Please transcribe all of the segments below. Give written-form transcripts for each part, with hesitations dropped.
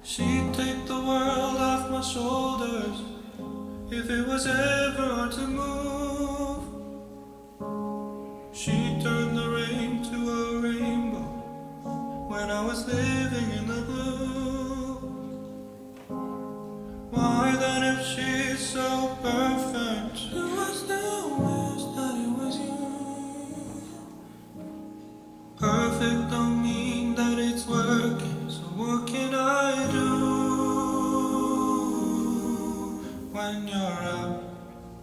She'd take the world off my shoulders if it was ever to move. She'd turn the rain to a rainbow when I was living in the blue. Why then, if she's so perfect, do I still wish that it was you? Perfect don't mean that it's working, so what can I do when you're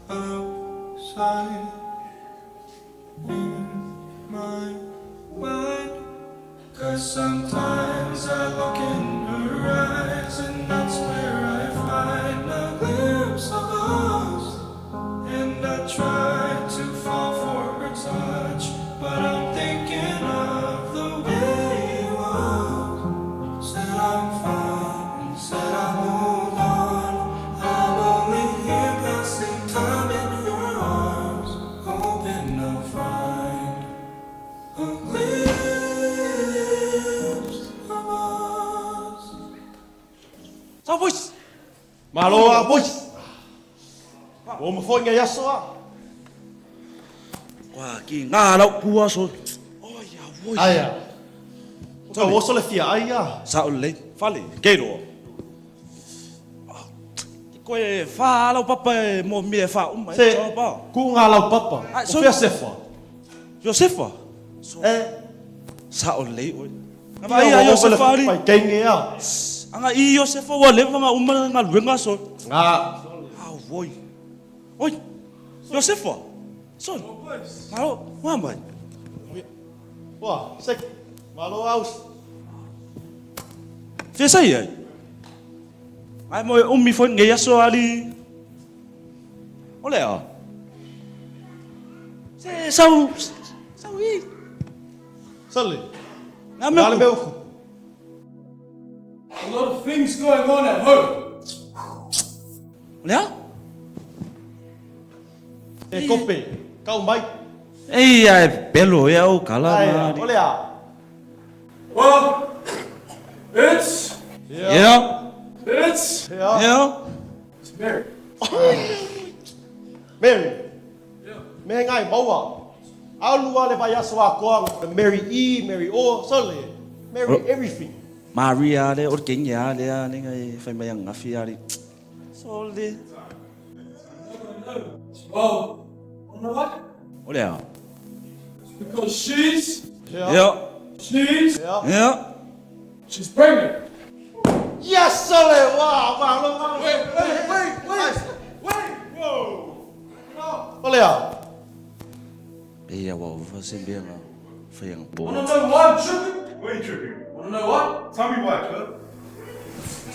outside in my mind? 'Cause sometimes I look in her eyes and that's where I find a glimpse of us. And I try to fall for her touch, but I'm thinking of the way it was. Said I'm fine, said I moved on. I'm only here passing time in her arms, hoping to find a glimpse of us. Sao boys? Malo boys. Wo mo foi nga yaso a. Wah, ki ngā lau kua so. Oh ya, boys. Aya. Ka wo so le fia aya. Sao le, fale, keiro. Koe wha lau papa e mo mie wha uma e Se tau pa. ku nga lau papa. Ai, So so- fia sefa. Josefa. Sao le, oi. Ngā Ia ia wo so le Josefa ri. pai kenge a. Anga i Josefa wa le nga uma nga luenga so. Nga Ah, oi. Oi. Josefa. Son. Malo, mama. wa sek malo aus. Fe sai ai. Ai mo umi foi nge yaso ali. Ole a. Se sau i. Sali. Na Ngale me. meu. A lot of things going on at home. Ole a? E kope. Kau mai. Ei ai pelo e au kala Ai, na. ole a. Well, it's Yeah. Ya. Yeah. it's Mary. Mary. Yeah. Me ngai mau a. Au lua le vai yaso a koang. Mary E, Mary O, sali. Mary everything. Maria le or kenya le a ngai fai mai nga fiari. So le. Well, you know what? Ole a. Because she's Yeah. she's Yeah. she's pregnant. Yes, sali. Wow, wow. Wait. Ole a. Ei a wa fa se be nga fai nga bo. Wanna know why I'm tripping? Why are you tripping? Wanna know why? Tell me why, Kurt.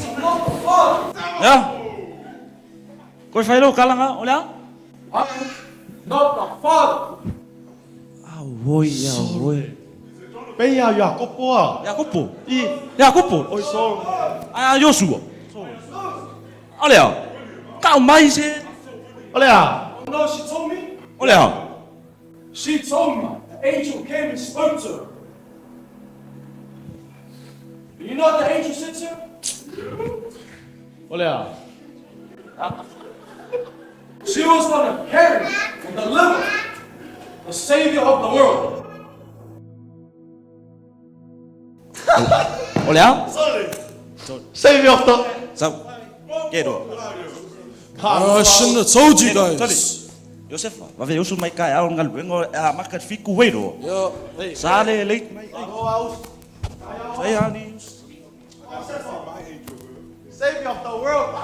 I'm not the father. Yeah. Koi fai lo kala nga ole a? I'm not the father. Ah, oi, ya, oi. Pe ya Jacopo a. Jacopo. I. Jacopo. Oi so. Ah, Joshua. Olha, calma mais. Ole a. You know what she told me? Olha, She told me the angel came and spoke to her. Do you know what the angel said to her? Ole a. She was going to carry and deliver the Savior of the world. olha. Savior of the. Sao? Quero. I shouldn't have told you guys. Josefa, vai ver eu mai kai au ngal wengo a market fiku weiro. Yeah. Sale late mai. Sai ani. Savior of the world.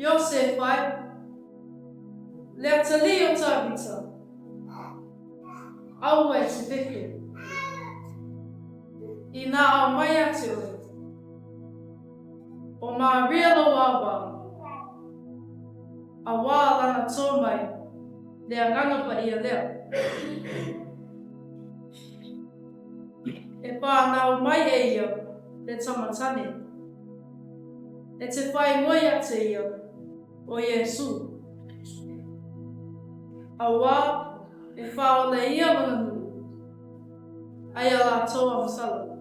Joseph ai le tali o tabita au e se veke ina au mai atu o ma realo wawa a wala na tō mai le anganga pa ia leo e pā nau mai e ia le tamatane e te whai ngoi atu ia o Yesu a wā e whao le ia mananu ai a la toa masala.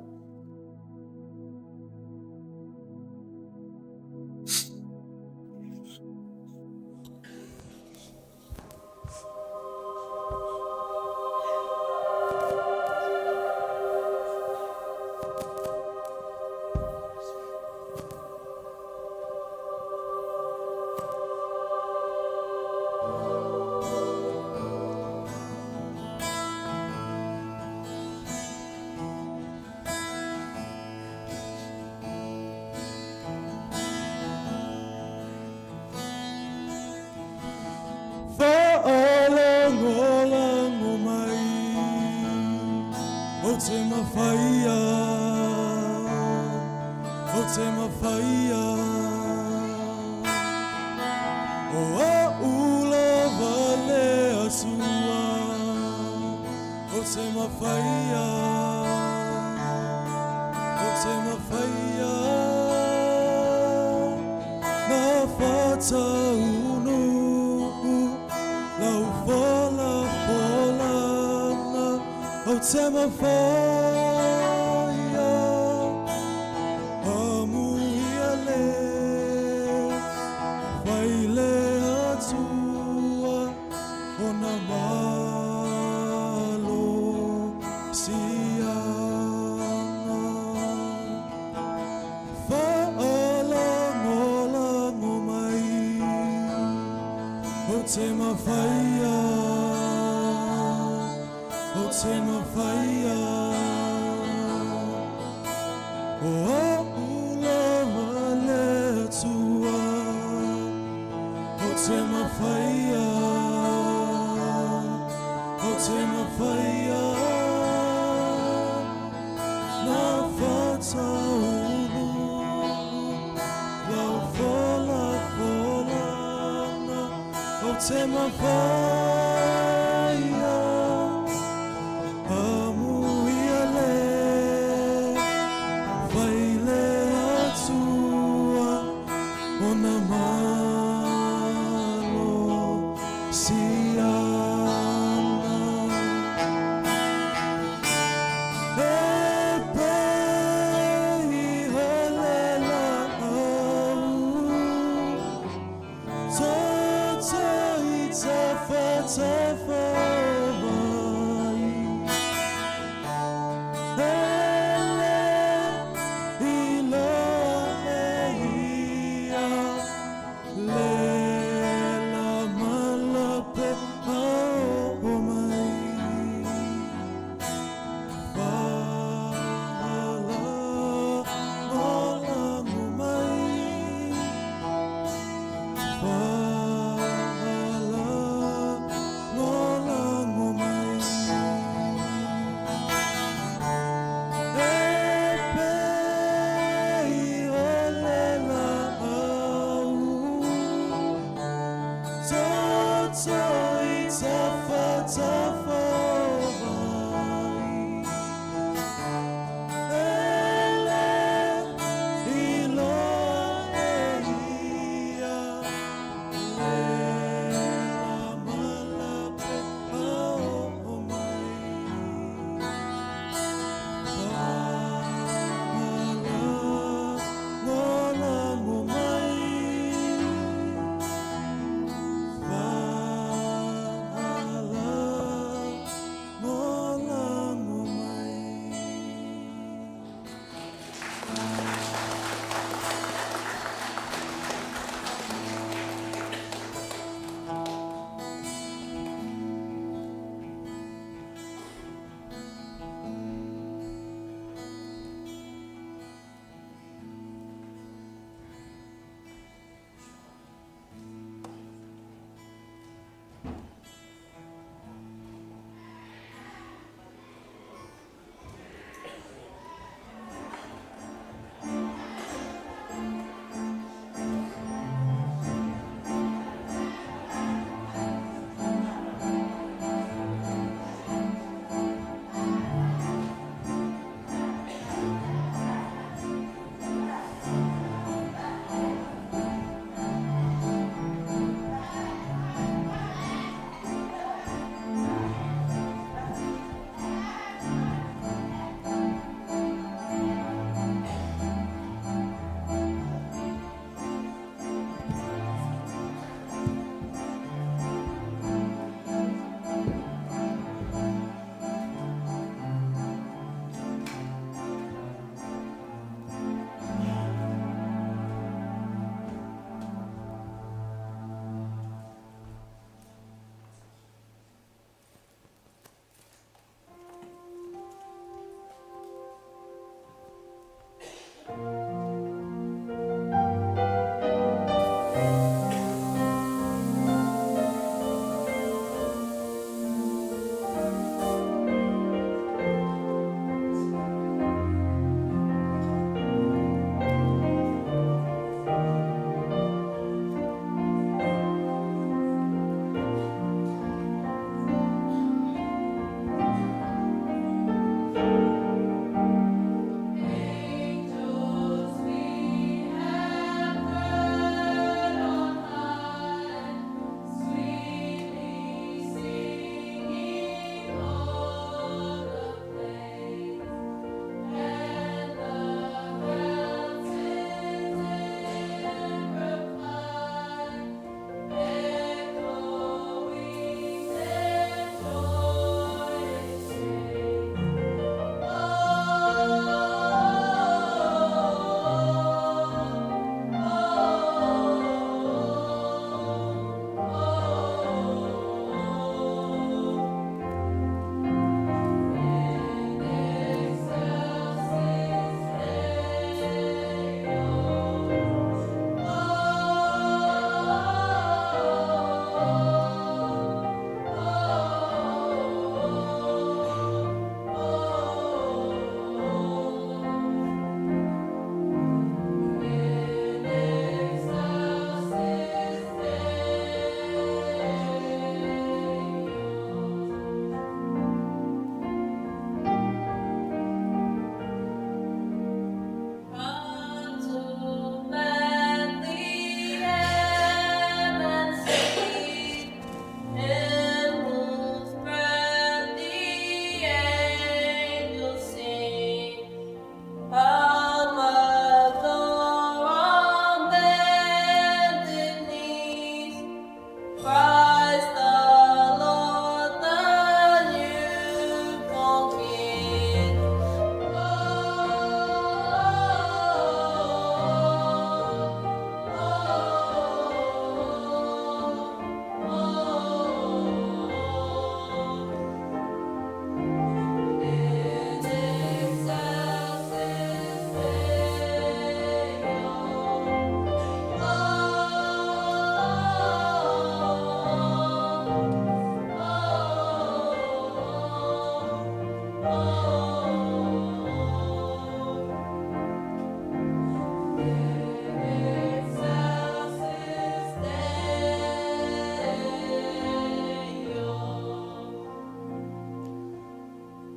Fata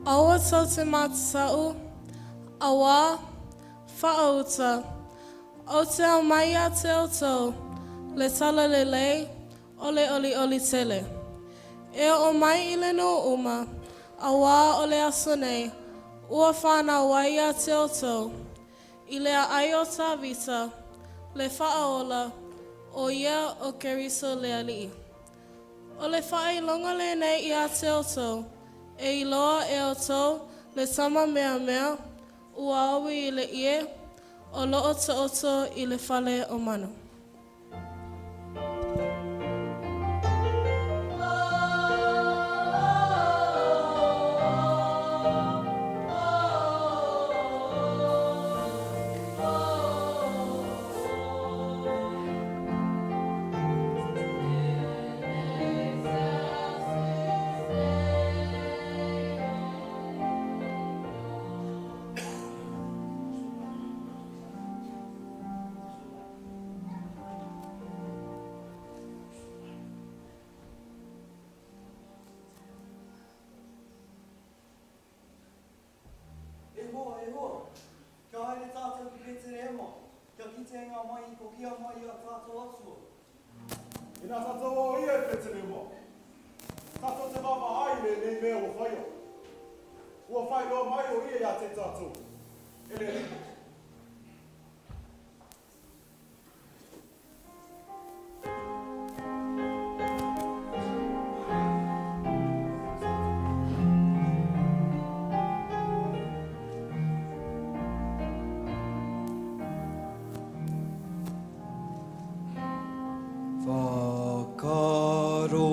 Aua tau te mātasau, awa, whaauta, o te au mai a te au tau, le tala le lei, ole oli oli tele. E o mai i le no uma, awa o le aso nei, ua whānau wai a te au tau, i le a ai o tā vita, le whaola, o ia o keriso le alii. O le whaai longa le nei i a te au tau, e i loa e au tau, le sama mea mea, ua awi i le ie, o loo te oto i le whale o manu. E hoa. Kia haere tātou ki pētere e mo. Kia kite ngā mai I ko kia mai a tātou atua. Ina tātou o ia e pētere mo. Tātou te mama ai le nei mea o whaio. Ua whai loa mai o ia ia te tātou. Ele riko. Whakaro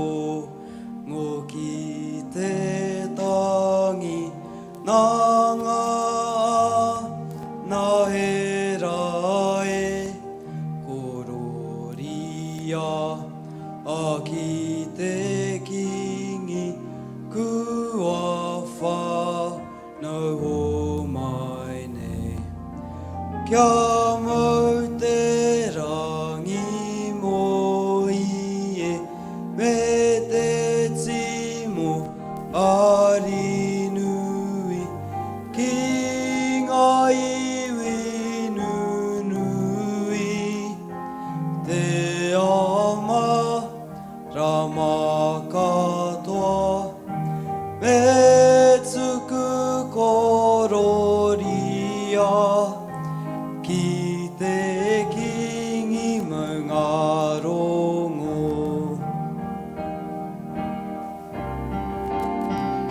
ngō ki te tangi nanga nā he rae kororia a ki te kingi kua whanau o mai nei. Kia mau te rangi moi e me te timo ari nui ki ngā iwi nunui te ama rama katoa me tuku kororia ki te kingi maunga rongo.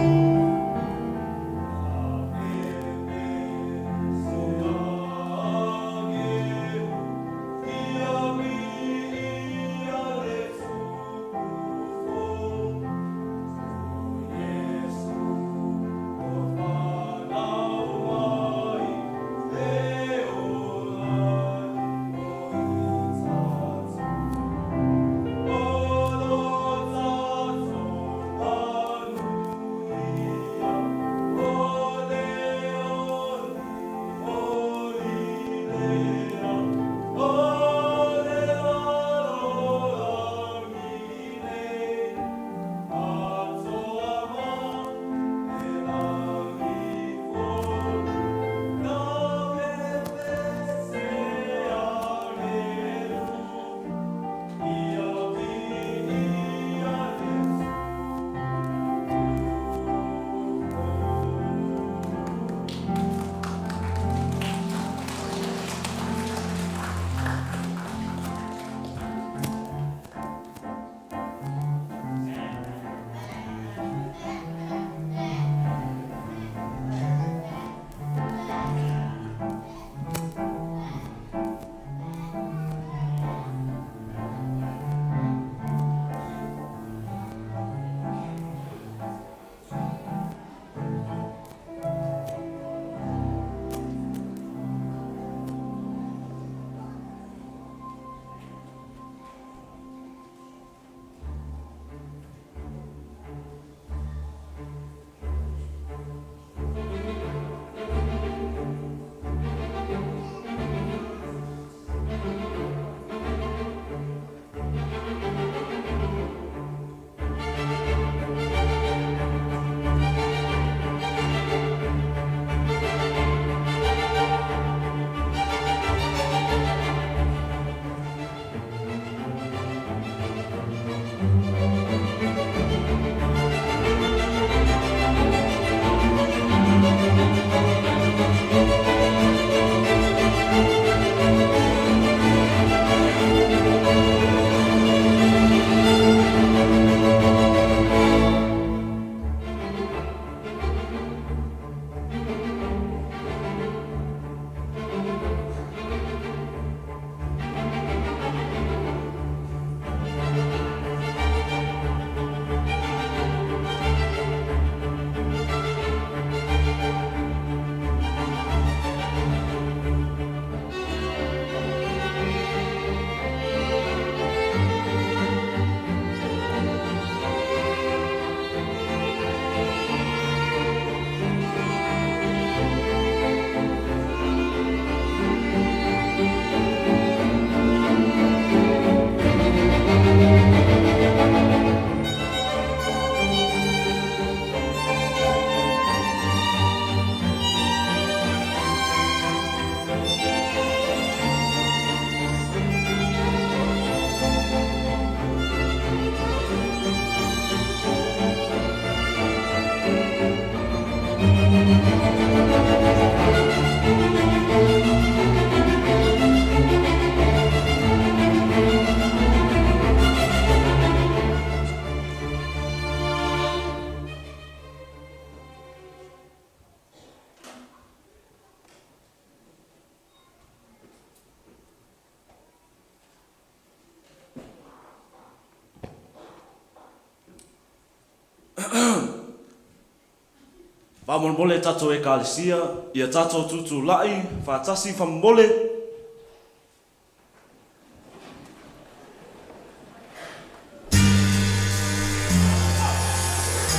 Whamole tato e kālesia, ia tato tutu lai, whātasi whamole.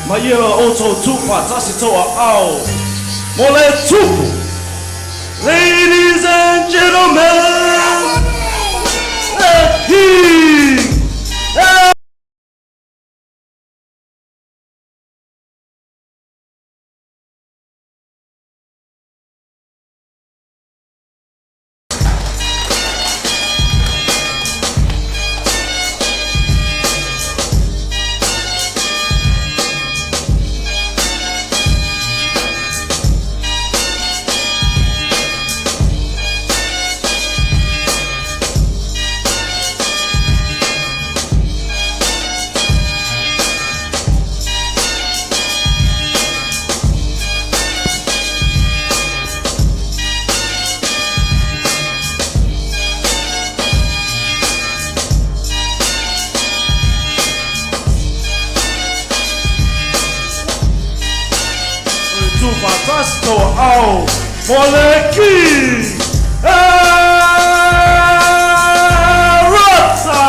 Ma ia o tō tupa tasi toa ao, mole tupu. Ladies and gentlemen, the king. Fantastico ao moleque Rota.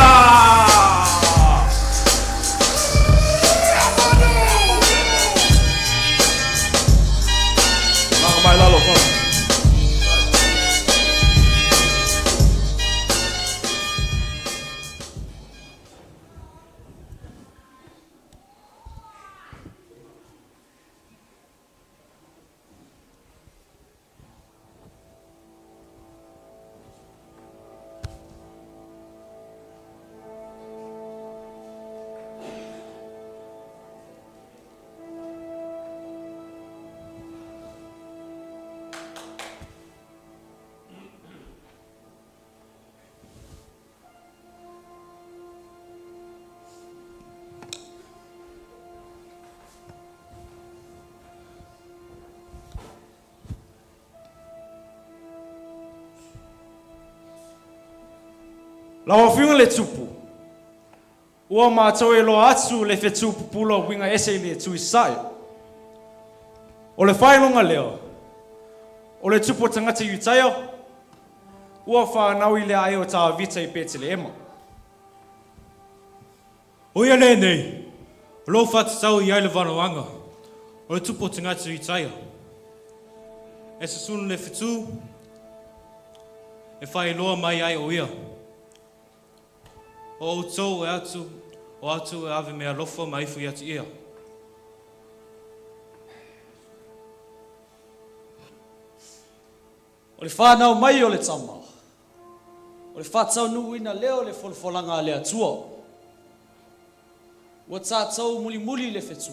Não mais lá, louco. Lawa whiunga le tupu. Ua mātou e loa atu le whetupu pula winga ese le tui sai. O le whailonga leo. O le tupu tangata iutaio. Ua whanau i le ai o tā vita I pete le ema. O ia nei. Lo whatatau I ai le wanoanga. O le tupu tangata iutaio. E se sunu le whetu. E whai loa mai ai o ia. O tau e atu e ave mea lofa mai fu atu ia. O le whanau mai o le tama. O le whatau nuina leo le folfolanga le atua. Ua tātou muli muli le whetu.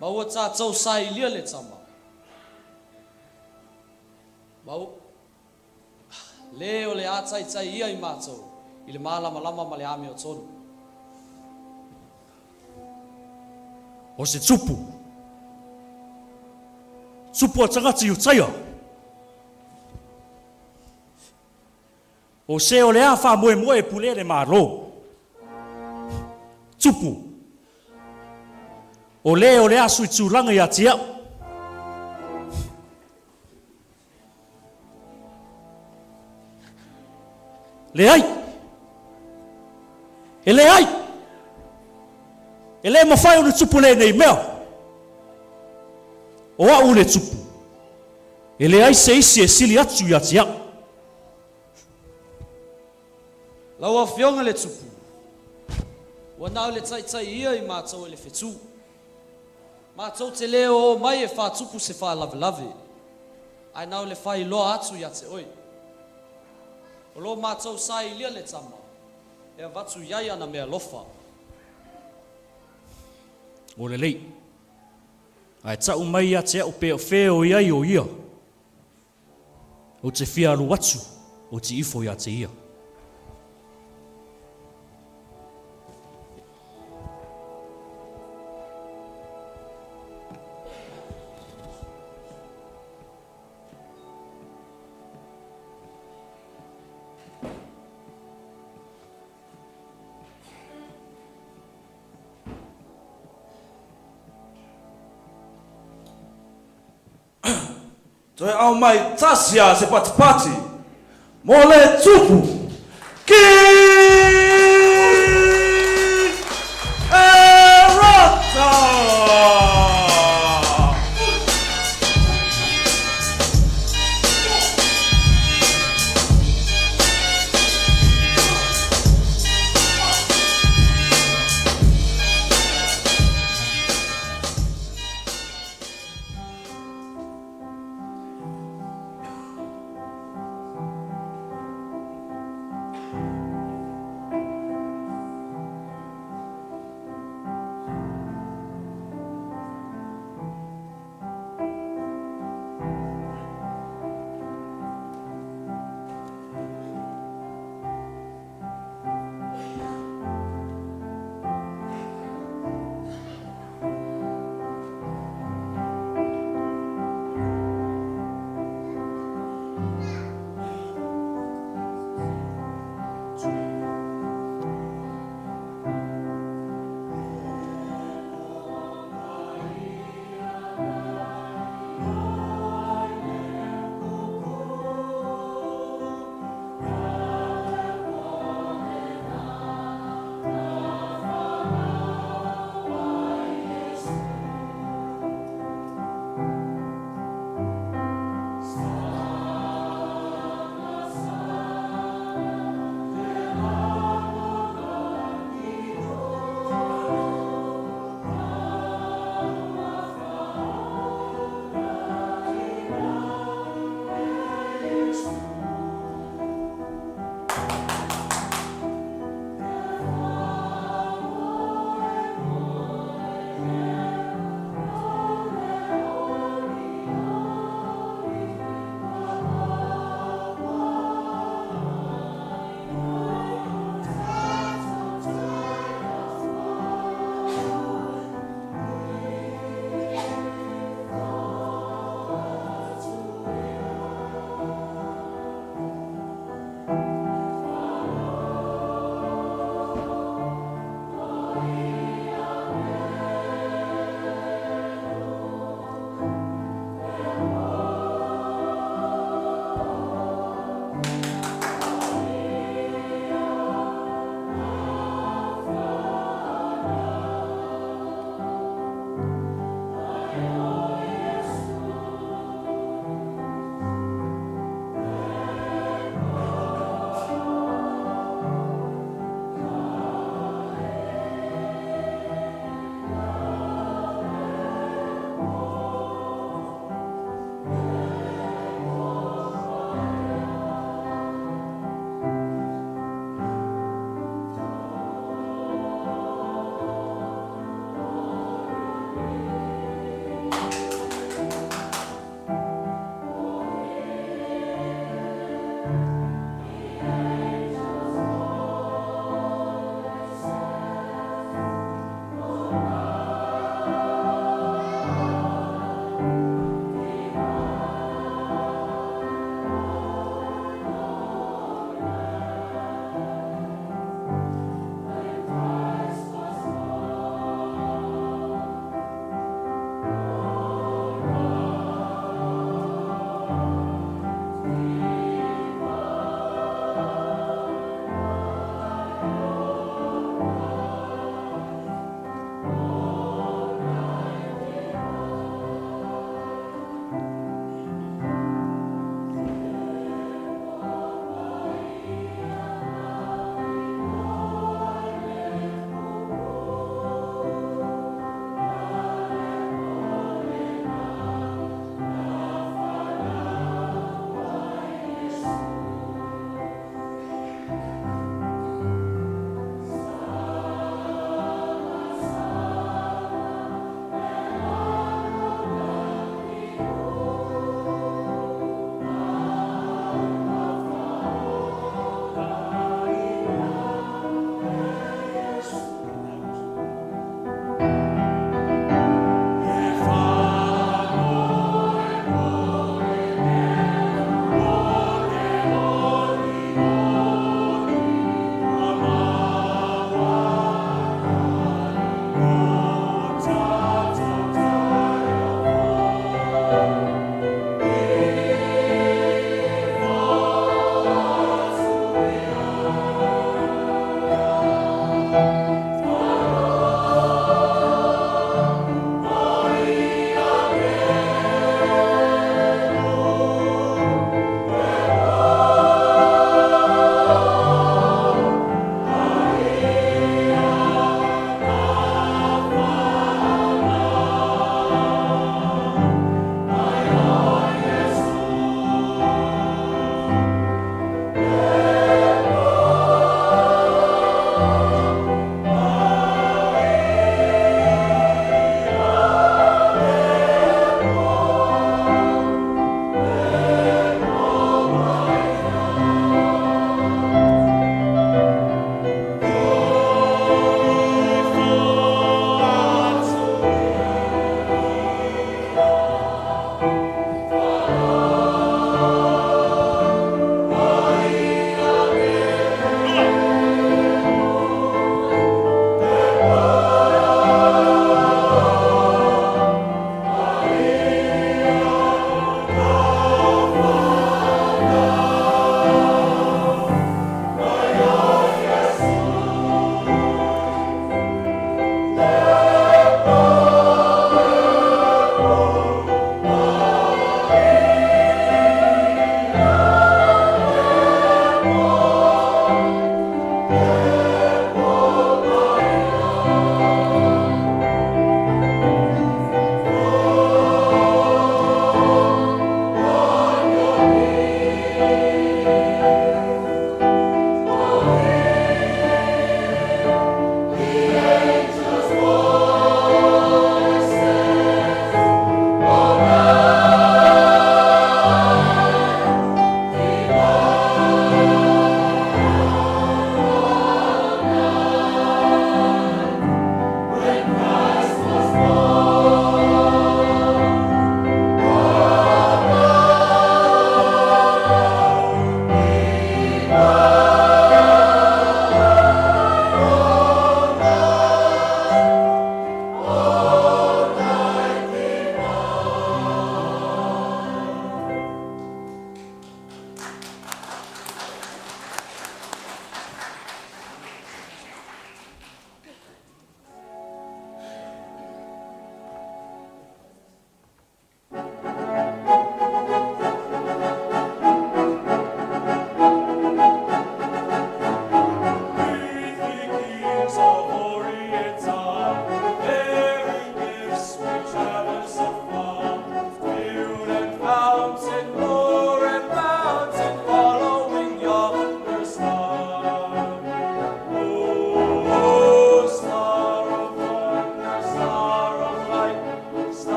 Ma ua tātou sai lia le tama. Ma le o le atai tai ia I mātou. I le malama lama ma le ame o tonu. O se tupu. Tupu a tangata iutaia. O se o le a wha moe moe pule le maro. Tupu. O le a sui tūranga I atia. Le ai. E le ai. E le mawhai o le tupu le nei mea. O au le tupu. E le ai se isi e sili atu I atia. Laua whionga le tupu. Ua nau le tai ia I mātou e le whetu. Mātou te leo o mai e wha tupu se wha lave lave. Ai nau le whai loa atu I ate oi. O lo mātou sai lia le tama. E watu iai ana mea lofa. O le lei. Ai tau mai ate o pe o wheo iai o ia. O te whiaru atu. O te ifo I ate ia. Toi au mai tasia se patipati. Mole tupu. Ki erota.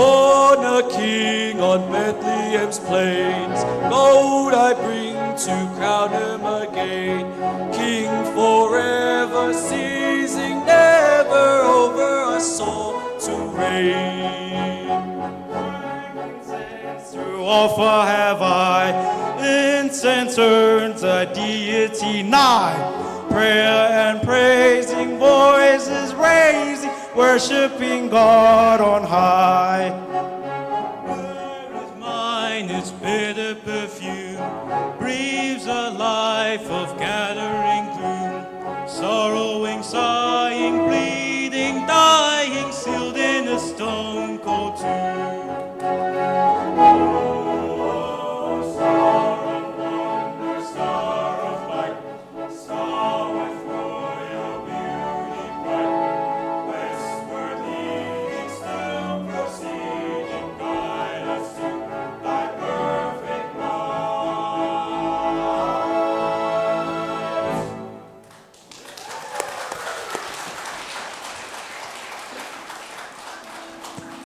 Born a king on Bethlehem's plains, gold I bring to crown him again. King forever, ceasing never over a soul to reign. To offer have I, incense turns a deity nigh. Prayer and praising voices raising, worshiping God on high.